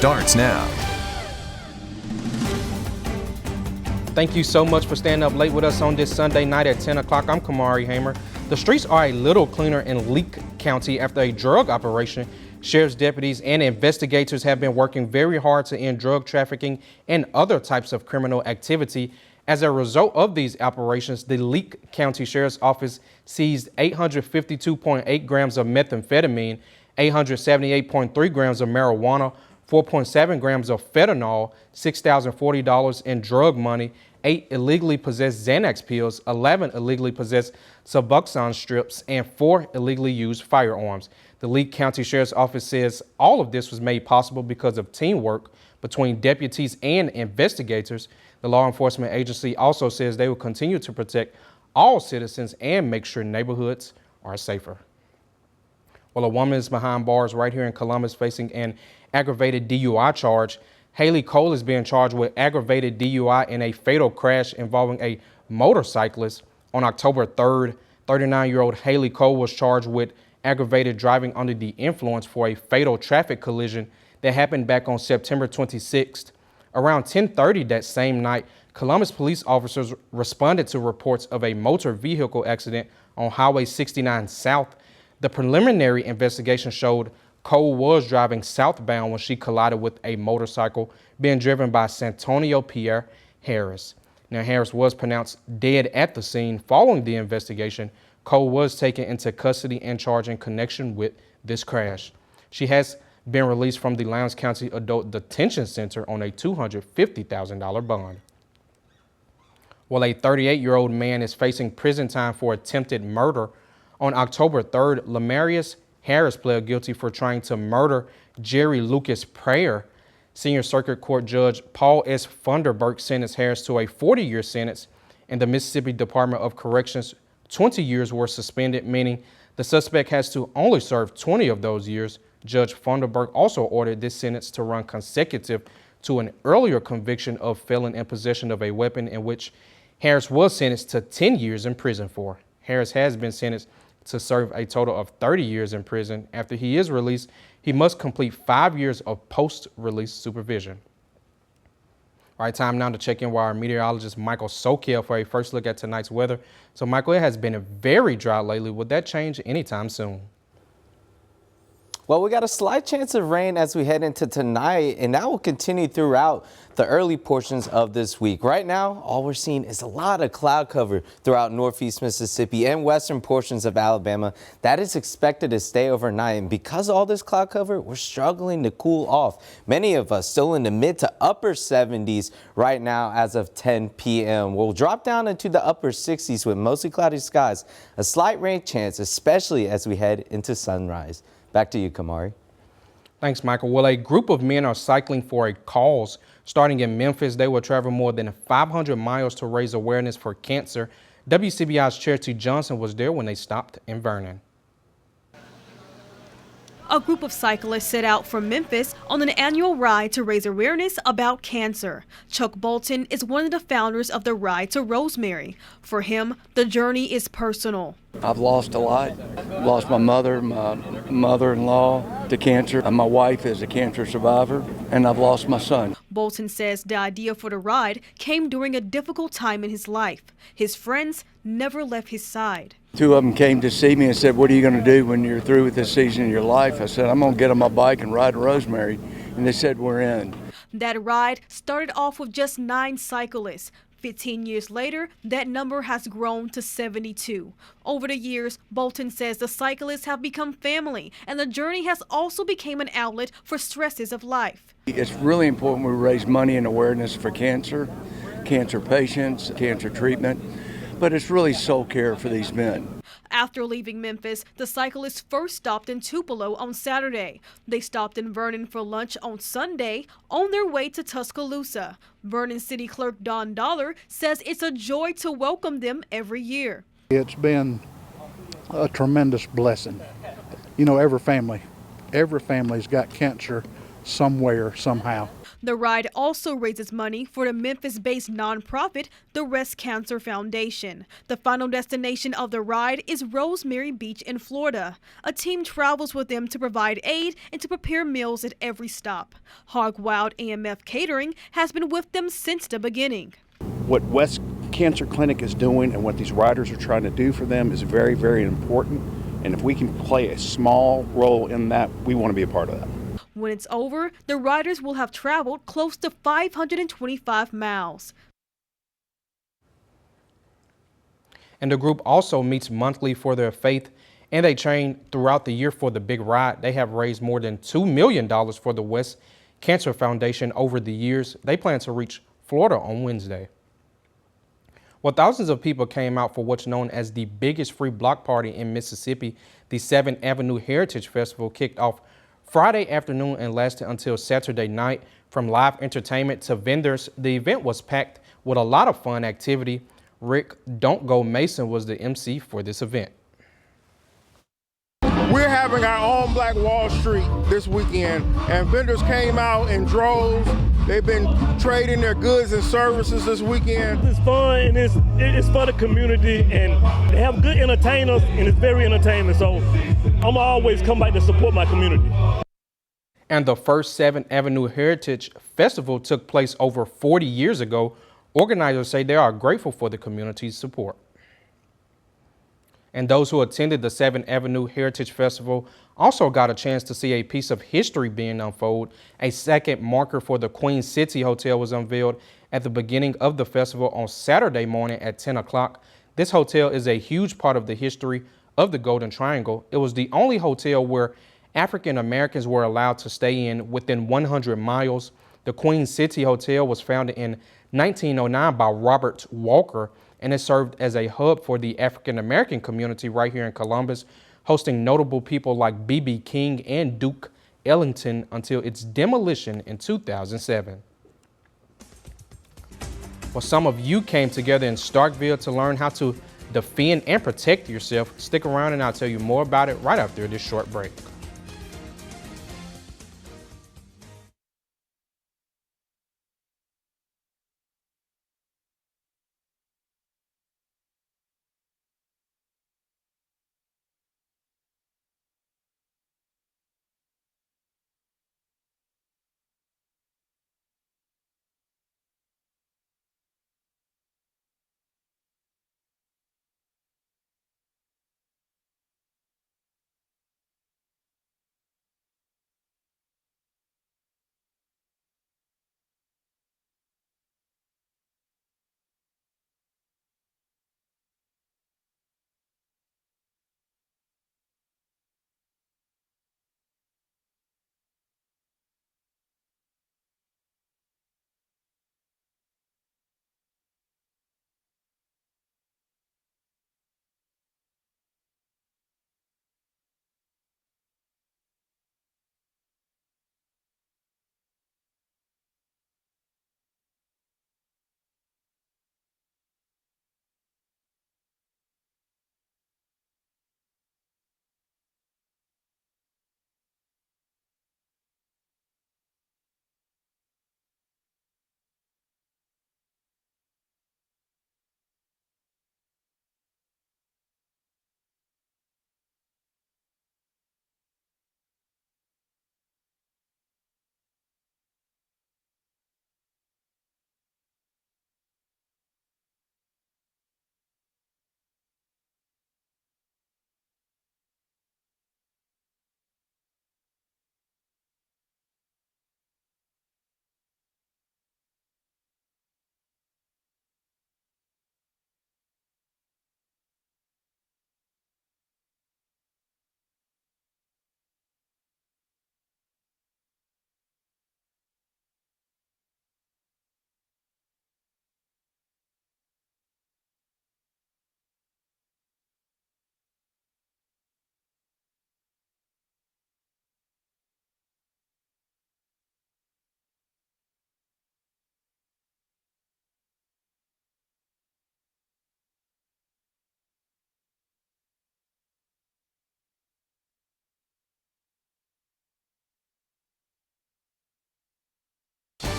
starts now. Thank you so much for staying up late with us on this Sunday night at 10 o'clock. I'm Kamari Hamer. The streets are a little cleaner in Leake County after a drug operation. Sheriff's deputies and investigators have been working very hard to end drug trafficking and other types of criminal activity. As a result of these operations, the Leake County Sheriff's Office seized 852.8 grams of methamphetamine, 878.3 grams of marijuana, 4.7 grams of fentanyl, $6,040 in drug money, 8 illegally possessed Xanax pills, 11 illegally possessed Suboxone strips, and 4 illegally used firearms. The Leake County Sheriff's Office says all of this was made possible because of teamwork between deputies and investigators. The law enforcement agency also says they will continue to protect all citizens and make sure neighborhoods are safer. Well, a woman is behind bars right here in Columbus facing an aggravated DUI charge. Haley Cole is being charged with aggravated DUI in a fatal crash involving a motorcyclist. On October 3rd, 39-year-old Haley Cole was charged with aggravated driving under the influence for a fatal traffic collision that happened back on September 26th. Around 10:30 that same night, Columbus police officers responded to reports of a motor vehicle accident on Highway 69 South. The preliminary investigation showed Cole was driving southbound when she collided with a motorcycle being driven by Santonio Pierre Harris. Now, Harris was pronounced dead at the scene. Following the investigation, Cole was taken into custody and charged in connection with this crash. She has been released from the Lowndes County Adult Detention Center on a $250,000 bond. Well, a 38-year-old man is facing prison time for attempted murder. On October 3rd, Lamarius Harris pled guilty for trying to murder Jerry Lucas Prayer. Senior Circuit Court Judge Paul S. Funderburk sentenced Harris to a 40-year sentence, and the Mississippi Department of Corrections 20 years were suspended, meaning the suspect has to only serve 20 of those years. Judge Funderburk also ordered this sentence to run consecutive to an earlier conviction of felon in possession of a weapon in which Harris was sentenced to 10 years in prison for. Harris has been sentenced to serve a total of 30 years in prison. After he is released, he must complete 5 years of post-release supervision. All right, time now to check in with our meteorologist, Michael Sokel, for a first look at tonight's weather. So, Michael, it has been very dry lately. Would that change anytime soon? Well, we got a slight chance of rain as we head into tonight, and that will continue throughout the early portions of this week. Right now, all we're seeing is a lot of cloud cover throughout northeast Mississippi and western portions of Alabama. That is expected to stay overnight, and because of all this cloud cover, we're struggling to cool off. Many of us still in the mid to upper 70s right now as of 10 p.m. We'll drop down into the upper 60s with mostly cloudy skies, a slight rain chance, especially as we head into sunrise. Back to you, Kamari. Thanks, Michael. Well, a group of men are cycling for a cause. Starting in Memphis, they will travel more than 500 miles to raise awareness for cancer. WCBI'S Charity Johnson was there when they stopped in Vernon. A group of cyclists set out from Memphis on an annual ride to raise awareness about cancer. Chuck Bolton is one of the founders of the Ride to Rosemary. For him, the journey is personal. I've lost a lot. Lost my mother-in-law to cancer. My wife is a cancer survivor, and I've lost my son. Bolton says the idea for the ride came during a difficult time in his life. His friends never left his side. 2 of them came to see me and said, "What are you going to do when you're through with this season of your life?" I said, "I'm going to get on my bike and ride to Rosemary." And they said, "We're in." That ride started off with just 9 cyclists. 15 years later, that number has grown to 72. Over the years, Bolton says the cyclists have become family, and the journey has also become an outlet for stresses of life. It's really important we raise money and awareness for cancer patients, cancer treatment, but it's really soul care for these men. After leaving Memphis, the cyclists first stopped in Tupelo on Saturday. They stopped in Vernon for lunch on Sunday on their way to Tuscaloosa. Vernon City Clerk Don Dollar says it's a joy to welcome them every year. It's been a tremendous blessing. You know, every family's got cancer somewhere, somehow. The ride also raises money for the Memphis-based nonprofit, the Breast Cancer Foundation. The final destination of the ride is Rosemary Beach in Florida. A team travels with them to provide aid and to prepare meals at every stop. Hog Wild AMF Catering has been with them since the beginning. What West Cancer Clinic is doing and what these riders are trying to do for them is very, very important. And if we can play a small role in that, we want to be a part of that. When it's over, the riders will have traveled close to 525 miles. And the group also meets monthly for their faith, and they train throughout the year for the big ride. They have raised more than $2 million for the West Cancer Foundation over the years. They plan to reach Florida on Wednesday. Well, thousands of people came out for what's known as the biggest free block party in Mississippi. The 7th Avenue Heritage Festival kicked off Friday afternoon and lasted until Saturday night. From live entertainment to vendors, the event was packed with a lot of fun activity. Rick Don't Go Mason was the MC for this event. We're having our own Black Wall Street this weekend, and vendors came out in droves. They've been trading their goods and services this weekend. It's fun, and it's for the community, and they have good entertainers, and it's very entertaining. So I'm always come back to support my community. And the first 7th Avenue Heritage Festival took place over 40 years ago. Organizers say they are grateful for the community's support. And those who attended the 7th Avenue Heritage Festival also got a chance to see a piece of history being unfold. A second marker for the Queen City Hotel was unveiled at the beginning of the festival on Saturday morning at 10 o'clock. This hotel is a huge part of the history of the Golden Triangle. It was the only hotel where African Americans were allowed to stay in within 100 miles. The Queen City Hotel was founded in 1909 by Robert Walker, and it served as a hub for the African American community right here in Columbus, hosting notable people like B.B. King and Duke Ellington until its demolition in 2007. Well, some of you came together in Starkville to learn how to defend and protect yourself. Stick around and I'll tell you more about it right after this short break.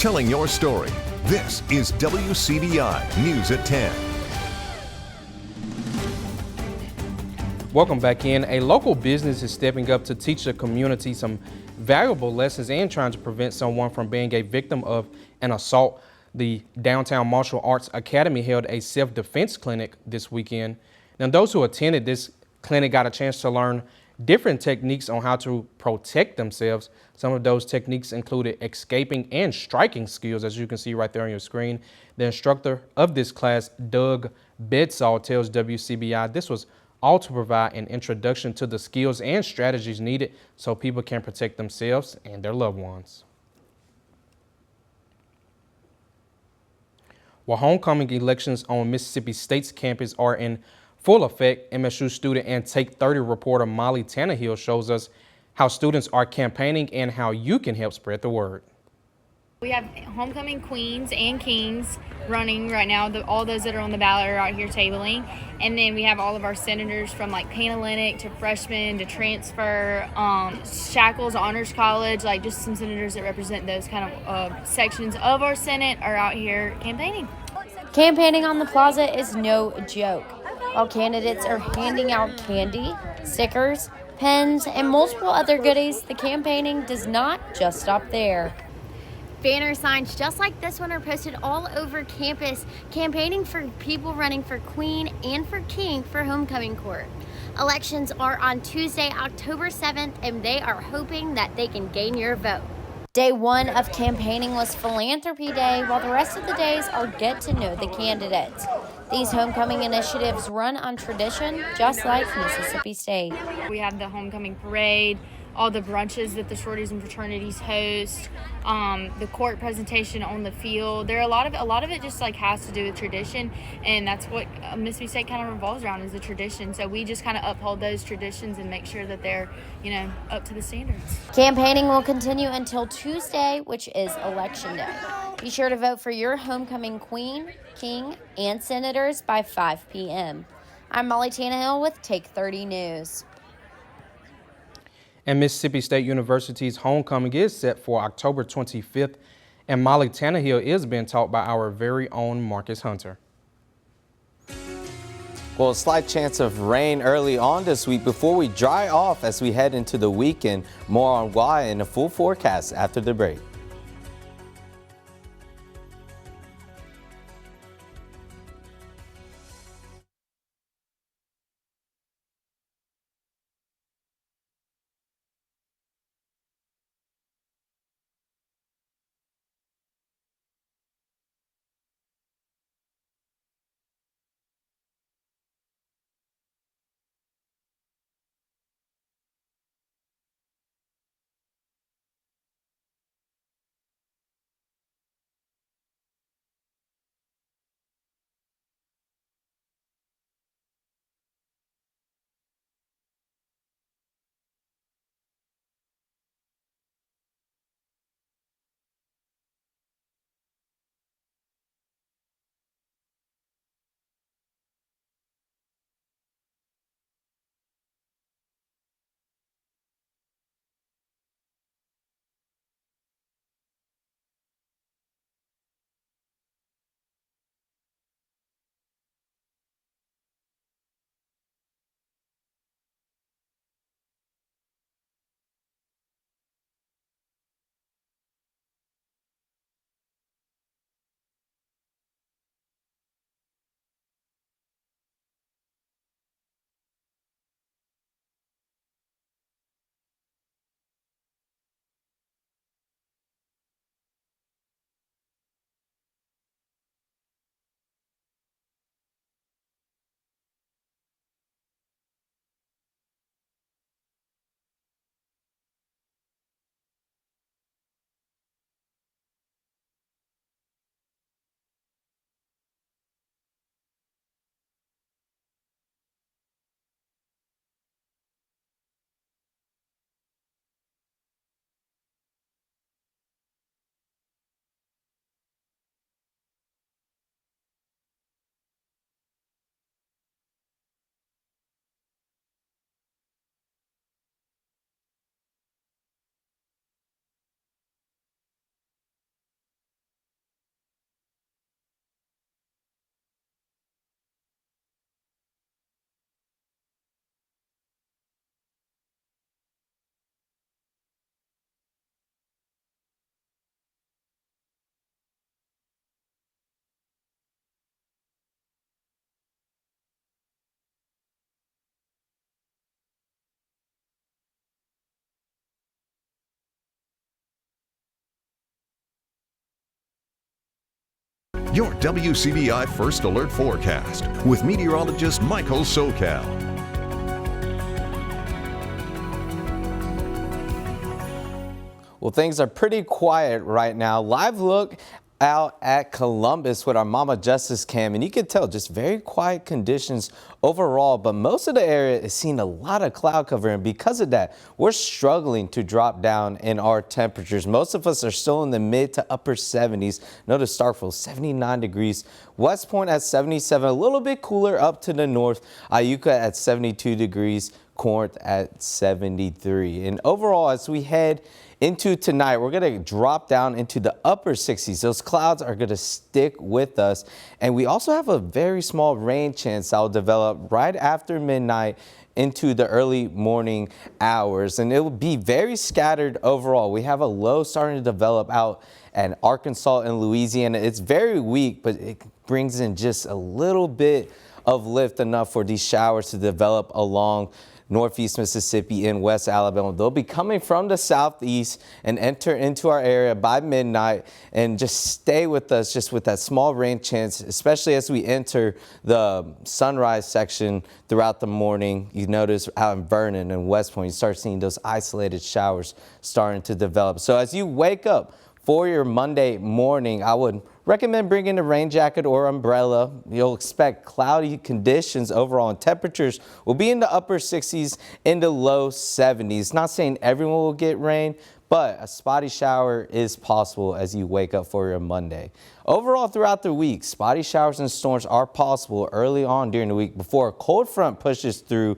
telling your story. This is WCBI News at 10. Welcome back in. A local business is stepping up to teach the community some valuable lessons and trying to prevent someone from being a victim of an assault. The Downtown Martial Arts Academy held a self-defense clinic this weekend. Now, those who attended this clinic got a chance to learn different techniques on how to protect themselves. Some of those techniques included escaping and striking skills, as you can see right there on your screen. The instructor of this class, Doug Bedsall, tells WCBI this was all to provide an introduction to the skills and strategies needed so people can protect themselves and their loved ones. While homecoming elections on Mississippi State's campus are in full effect, MSU student and Take 30 reporter Molly Tannehill shows us how students are campaigning and how you can help spread the word. We have homecoming queens and kings running right now. All those that are on the ballot are out here tabling. And then we have all of our senators from like Panhellenic to freshmen to transfer, Shackles, Honors College, like just some senators that represent those kind of sections of our Senate are out here campaigning. Campaigning on the plaza is no joke. While candidates are handing out candy, stickers, pens, and multiple other goodies, the campaigning does not just stop there. Banner signs just like this one are posted all over campus, campaigning for people running for queen and for king for homecoming court. Elections are on Tuesday, October 7th, and they are hoping that they can gain your vote. Day one of campaigning was Philanthropy Day, while the rest of the days are get to know the candidates. These homecoming initiatives run on tradition, just like Mississippi State. We have the homecoming parade, all the brunches that the sororities and fraternities host, the court presentation on the field. There are a lot of it just like has to do with tradition, and that's what Mississippi State kind of revolves around, is the tradition. So we just kind of uphold those traditions and make sure that they're, up to the standards. Campaigning will continue until Tuesday, which is Election Day. Be sure to vote for your homecoming queen, king, and senators by 5 p.m. I'm Molly Tannehill with Take 30 News. And Mississippi State University's homecoming is set for October 25th, and Molly Tannehill is being taught by our very own Marcus Hunter. Well, a slight chance of rain early on this week before we dry off as we head into the weekend. More on why in a full forecast after the break. your WCBI First Alert forecast with meteorologist Michael Socal. Well, things are pretty quiet right now. Live look out at Columbus with our Mama Justice cam, and you can tell just very quiet conditions overall, but most of the area is seeing a lot of cloud cover, and because of that, we're struggling to drop down in our temperatures. Most of us are still in the mid to upper 70s. Notice Starkville 79 degrees, West Point at 77, a little bit cooler up to the north, Iuka at 72 degrees, Corinth at 73. And overall, as we head into tonight, we're going to drop down into the upper 60s. Those clouds are going to stick with us. And we also have a very small rain chance that will develop right after midnight into the early morning hours. And it will be very scattered overall. We have a low starting to develop out in Arkansas and Louisiana. It's very weak, but it brings in just a little bit of lift, enough for these showers to develop along Northeast Mississippi and West Alabama. They'll be coming from the southeast and enter into our area by midnight, and just stay with us just with that small rain chance, especially as we enter the sunrise section throughout the morning. You notice out in Vernon and West Point, you start seeing those isolated showers starting to develop. So as you wake up for your Monday morning, I would recommend bringing a rain jacket or umbrella. You'll expect cloudy conditions overall, and temperatures will be in the upper 60s into low 70s. Not saying everyone will get rain, but a spotty shower is possible as you wake up for your Monday. Overall, throughout the week, spotty showers and storms are possible early on during the week before a cold front pushes through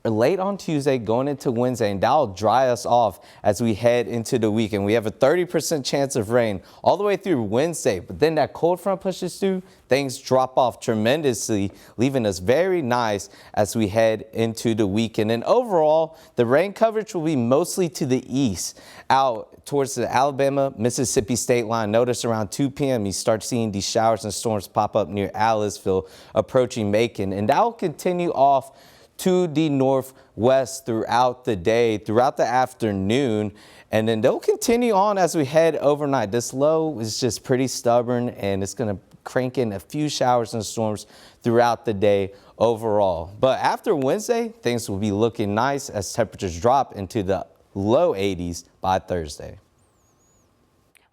late on Tuesday going into Wednesday, and that'll dry us off as we head into the weekend. We have a 30% chance of rain all the way through Wednesday, but then that cold front pushes through, things drop off tremendously, leaving us very nice as we head into the weekend. And overall, the rain coverage will be mostly to the east, out towards the Alabama-Mississippi state line. Notice around 2 p.m. you start seeing these showers and storms pop up near Aliceville, approaching Macon, and that will continue off to the northwest throughout the day, throughout the afternoon, and then they'll continue on as we head overnight. This low is just pretty stubborn, and it's going to crank in a few showers and storms throughout the day overall. But after Wednesday, things will be looking nice as temperatures drop into the low 80s by Thursday.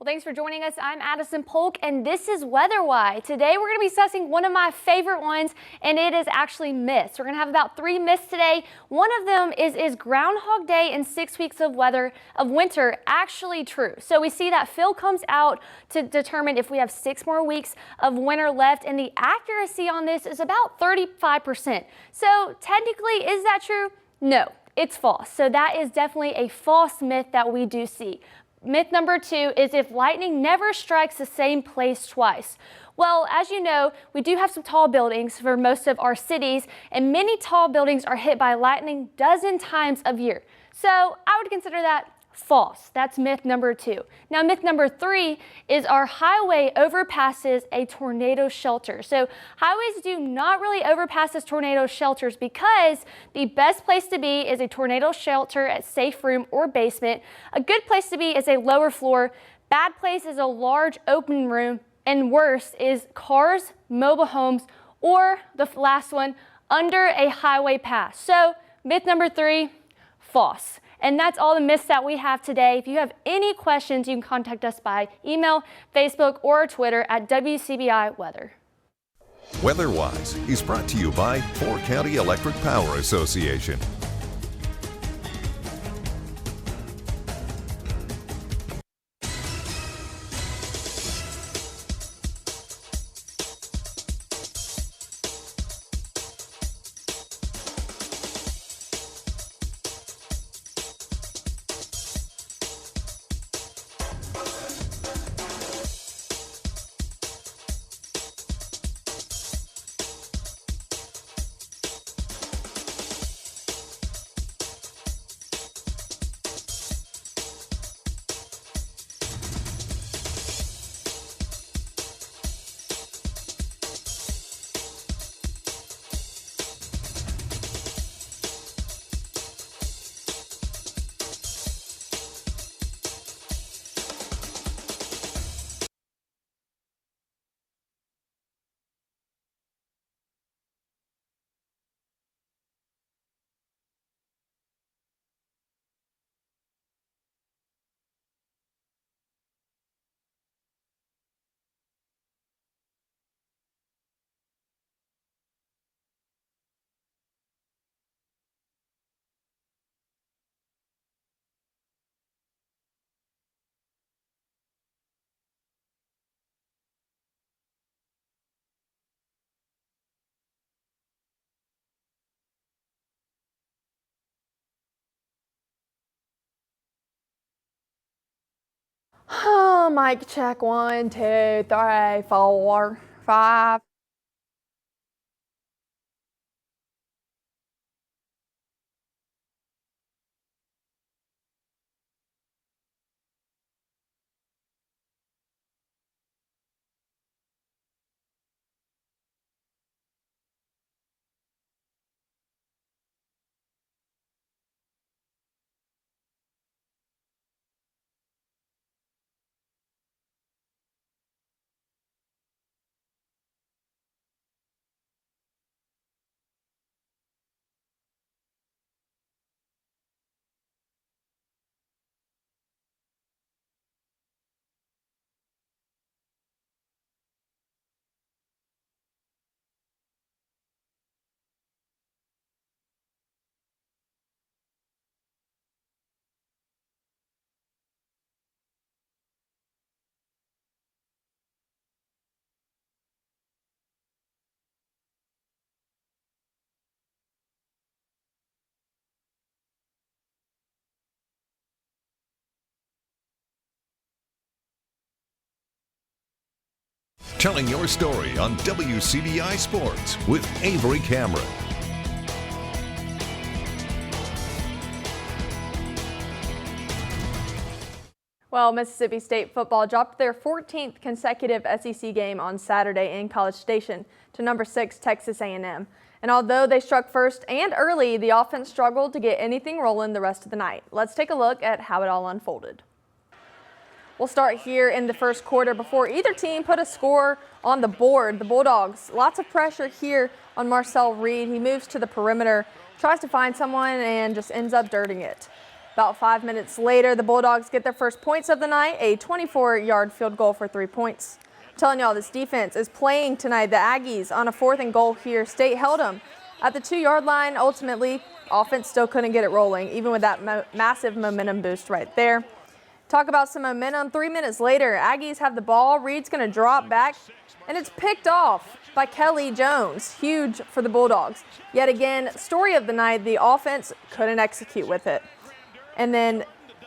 Well, thanks for joining us. I'm Addison Polk, and this is Weather-Why. Today, we're going to be discussing one of my favorite ones, and it is actually myths. We're going to have about 3 myths today. One of them is Groundhog Day and 6 weeks of winter actually true? So we see that Phil comes out to determine if we have 6 more weeks of winter left, and the accuracy on this is about 35%. So technically, is that true? No, it's false. So that is definitely a false myth that we do see. Myth number 2 is if lightning never strikes the same place twice. Well, as you know, we do have some tall buildings for most of our cities, and many tall buildings are hit by lightning dozens times a year. So I would consider that false. That's myth number 2. Now, myth number 3 is our highway overpasses a tornado shelter. So highways do not really overpass as tornado shelters because the best place to be is a tornado shelter at safe room or basement. A good place to be is a lower floor. Bad place is a large open room. And worse is cars, mobile homes, or the last one, under a highway pass. So myth number 3, false. And that's all the myths that we have today. If you have any questions, you can contact us by email, Facebook, or Twitter at WCBI Weather. Weather-Wise is brought to you by 4 County Electric Power Association. Oh, mic check. 1, 2, 3, 4, 5. Telling your story on WCBI Sports with Avery Cameron. Well, Mississippi State football dropped their 14th consecutive SEC game on Saturday in College Station to number 6 Texas A&M. And although they struck first and early, the offense struggled to get anything rolling the rest of the night. Let's take a look at how it all unfolded. We'll start here in the first quarter before either team put a score on the board. The Bulldogs, lots of pressure here on Marcel Reed. He moves to the perimeter, tries to find someone, and just ends up dirting it. About 5 minutes later, the Bulldogs get their first points of the night, a 24-yard field goal for 3 points. I'm telling y'all, this defense is playing tonight. The Aggies on a 4th and goal here. State held them at the 2-yard line. Ultimately, offense still couldn't get it rolling, even with that massive momentum boost right there. Talk about some momentum. 3 minutes later, Aggies have the ball. Reed's going to drop back, and it's picked off by Kelly Jones. Huge for the Bulldogs. Yet again, story of the night, the offense couldn't execute with it. And then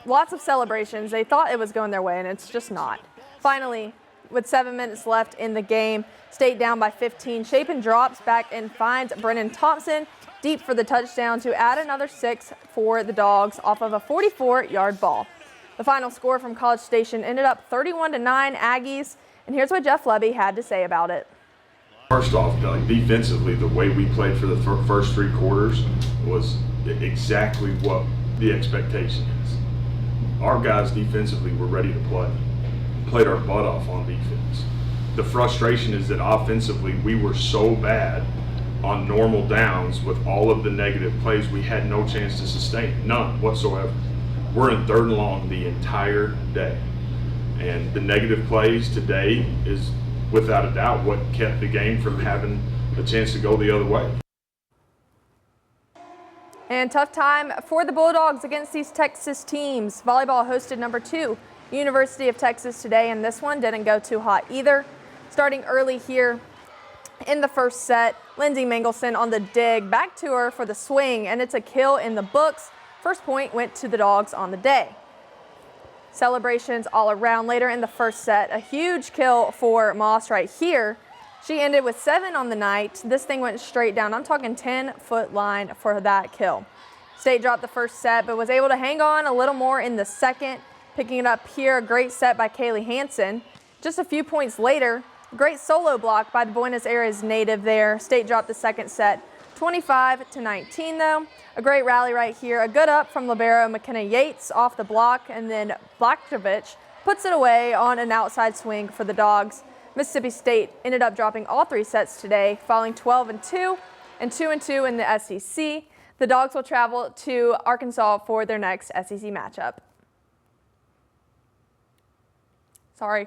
lots of celebrations. They thought it was going their way, and it's just not. Finally, with 7 minutes left in the game, State down by 15. Chapin drops back and finds Brennan Thompson deep for the touchdown to add another 6 for the Dogs off of a 44-yard ball. The final score from College Station ended up 31-9 Aggies, and here's what Jeff Lebby had to say about it. First off, defensively, the way we played for the first 3 quarters was exactly what the expectation is. Our guys defensively were ready to play, played our butt off on defense. The frustration is that offensively we were so bad on normal downs with all of the negative plays, we had no chance to sustain it, none whatsoever. We're in 3rd and long the entire day. And the negative plays today is without a doubt what kept the game from having a chance to go the other way. And tough time for the Bulldogs against these Texas teams. Volleyball hosted number 2, University of Texas today, and this one didn't go too hot either. Starting early here in the first set, Lindsay Mangelson on the dig, back to her for the swing, and it's a kill in the books. First point went to the Dogs on the day. Celebrations all around later in the first set. A huge kill for Moss right here. She ended with 7 on the night. This thing went straight down. I'm talking 10-foot line for that kill. State dropped the first set, but was able to hang on a little more in the second. Picking it up here, a great set by Kaylee Hansen. Just a few points later, great solo block by the Buenos Aires native there. State dropped the second set 25-19 though. A great rally right here. A good up from libero McKenna Yates off the block, and then Blakovic puts it away on an outside swing for the Dogs. Mississippi State ended up dropping all 3 sets today, falling 12-2 and 2-2 in the SEC. The Dogs will travel to Arkansas for their next SEC matchup. Sorry.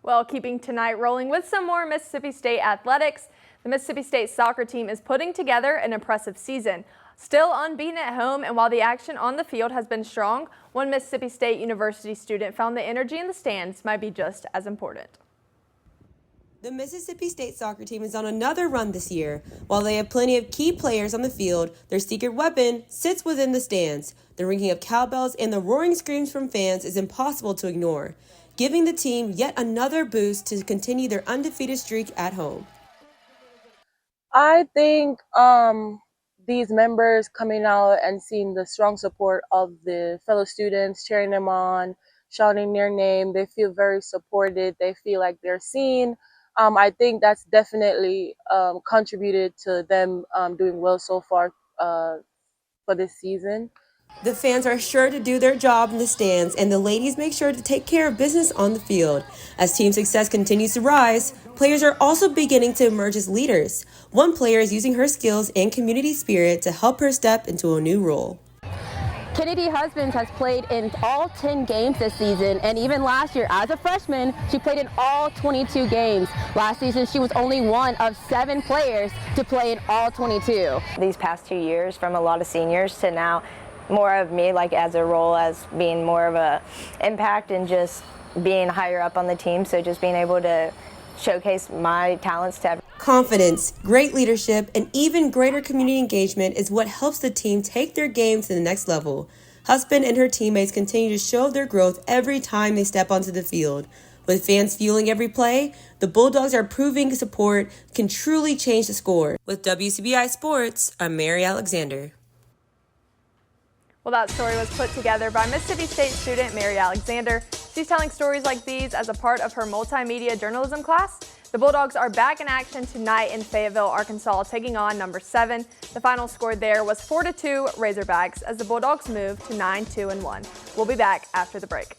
Well, keeping tonight rolling with some more Mississippi State athletics, the Mississippi State soccer team is putting together an impressive season. Still unbeaten at home, and while the action on the field has been strong, one Mississippi State University student found the energy in the stands might be just as important. The Mississippi State soccer team is on another run this year. While they have plenty of key players on the field, their secret weapon sits within the stands. The ringing of cowbells and the roaring screams from fans is impossible to ignore, giving the team yet another boost to continue their undefeated streak at home. I think these members coming out and seeing the strong support of the fellow students, cheering them on, shouting their name, they feel very supported. They feel like they're seen. I think that's definitely contributed to them doing well so far for this season. The fans are sure to do their job in the stands, and the ladies make sure to take care of business on the field. As team success continues to rise, players are also beginning to emerge as leaders. One player is using her skills and community spirit to help her step into a new role. Kennedy Husbands has played in all 10 games this season, and even last year as a freshman, she played in all 22 games. Last season, she was only one of 7 players to play in all 22. These past 2 years, from a lot of seniors to now more of me, like as a role as being more of a impact and just being higher up on the team. So just being able to showcase my talents to everyone. Confidence, great leadership, and even greater community engagement is what helps the team take their game to the next level. Husband and her teammates continue to show their growth every time they step onto the field. With fans fueling every play, the Bulldogs are proving support can truly change the score. With WCBI Sports, I'm Mary Alexander. Well, that story was put together by Mississippi State student Mary Alexander. She's telling stories like these as a part of her multimedia journalism class. The Bulldogs are back in action tonight in Fayetteville, Arkansas, taking on number 7. The final score there was 4-2 Razorbacks as the Bulldogs move to 9-2-1. We'll be back after the break.